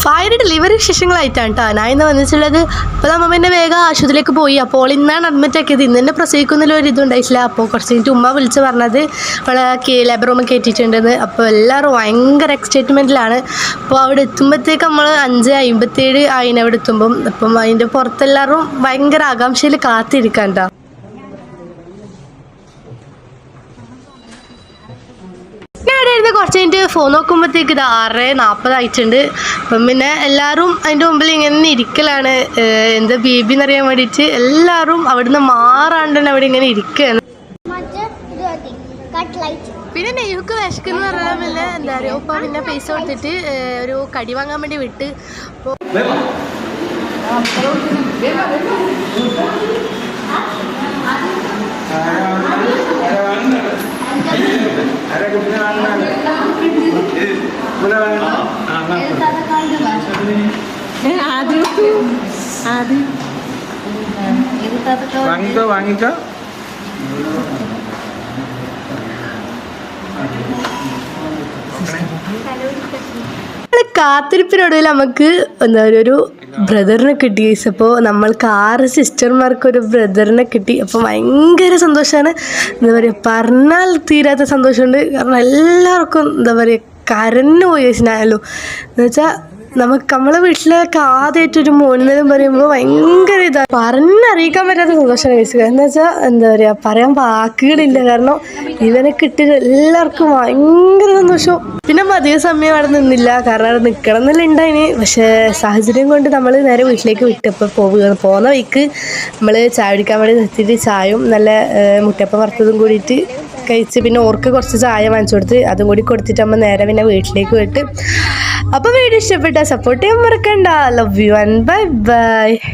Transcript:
Fire delivery വിശേഷങ്ങളായിട്ടാണ് കേട്ടോ ഞാൻ ഇന്ന് വന്നിട്ടുള്ളത്. അപ്പോൾ നമ്മൾ പിന്നെ വേഗം ആശുപത്രിയിലേക്ക് പോയി. അപ്പോൾ ഇന്നാണ് അഡ്മിറ്റ് ആക്കിയത്. ഇന്ന് തന്നെ പ്രസവിക്കുന്നതിൽ ഒരു ഇതുണ്ടായിട്ടില്ല. അപ്പോൾ കുറച്ച് കഴിഞ്ഞിട്ട് ഉമ്മ വിളിച്ച് പറഞ്ഞത് അവളെ ലേബർ റൂമിൽ കയറ്റിയിട്ടുണ്ടെന്ന്. അപ്പോൾ എല്ലാവരും ഭയങ്കര എക്സൈറ്റ്മെൻറ്റിലാണ്. അപ്പോൾ അവിടെ എത്തുമ്പോഴത്തേക്ക് നമ്മൾ 5:57 ആയിന് അവിടെ എത്തുമ്പം. അപ്പം അതിൻ്റെ പുറത്തെല്ലാവരും ഭയങ്കര ആകാംക്ഷയിൽ കാത്തിരിക്കാം കേട്ടോ. കുറച്ച് കഴിഞ്ഞിട്ട് ഫോൺ നോക്കുമ്പോഴത്തേക്ക് ഇത് 6:40 ആയിട്ടുണ്ട്. അപ്പം പിന്നെ എല്ലാവരും അതിൻ്റെ മുമ്പിൽ ഇങ്ങനെ ഇരിക്കലാണ്. എന്താ ബേബി എന്നറിയാൻ വേണ്ടിയിട്ട് എല്ലാവരും അവിടുന്ന് മാറാണ്ട് തന്നെ അവിടെ ഇങ്ങനെ ഇരിക്കുകയാണ്. പിന്നെ നെയ്ക്ക് വിശക്കെന്ന് പറഞ്ഞാൽ പിന്നെ എന്താ പറയുക, ഉപ്പ പിന്നെ പൈസ കൊടുത്തിട്ട് ഒരു കടി വാങ്ങാൻ വേണ്ടി വിട്ട്. വാങ്ങിക്കോ കാത്തിരിപ്പിനൊടുവിൽ നമുക്ക് എന്താ ഒരു ബ്രദറിനെ കിട്ടി. അപ്പോൾ നമ്മൾക്ക് 6 സിസ്റ്റർമാർക്കൊരു ബ്രദറിനെ കിട്ടി. അപ്പോൾ ഭയങ്കര സന്തോഷമാണ്. എന്താ പറയുക, പറഞ്ഞാൽ തീരാത്ത സന്തോഷമുണ്ട്. കാരണം എല്ലാവർക്കും എന്താ പറയുക കരഞ്ഞു പോയി വെച്ചാലോ. എന്ന് വെച്ചാൽ നമ്മളെ വീട്ടിലൊക്കെ ആദ്യമായിട്ടൊരു മോനെന്ന് പറയുമ്പോൾ ഭയങ്കര ഇതാണ്, പറഞ്ഞറിയിക്കാൻ പറ്റാത്ത സന്തോഷമാണ് കഴിച്ചത്. എന്ന് വെച്ചാൽ എന്താ പറയുക, പറയാൻ വാക്കുകളില്ല. കാരണം ഇവനെ കിട്ടിയത് എല്ലാവർക്കും ഭയങ്കര സന്തോഷം. പിന്നെ അധികം സമയം അവിടെ നിന്നില്ല, കാരണം അവിടെ നിൽക്കണം എന്നല്ല ഉണ്ടായിന്. പക്ഷേ സാഹചര്യം കൊണ്ട് നമ്മൾ നേരെ വീട്ടിലേക്ക് വിട്ടപ്പോൾ പോകുന്ന വഴിക്ക് നമ്മൾ ചായ കുടിക്കാൻ വേണ്ടി നിർത്തിയിട്ട് ചായയും നല്ല മുട്ടയപ്പം വറുത്തതും കൂടിയിട്ട് കഴിച്ച് പിന്നെ ഓർക്ക് കുറച്ച് ചായ വാങ്ങിച്ചു കൊടുത്ത് അതും കൂടി കൊടുത്തിട്ട് നമ്മൾ നേരെ പിന്നെ വീട്ടിലേക്ക് വിട്ട്. അപ്പോൾ വീഡിയോ ഇഷ്ടപ്പെട്ടാൽ സപ്പോർട്ട് ചെയ്യാൻ മറക്കണ്ട. Love you and bye bye.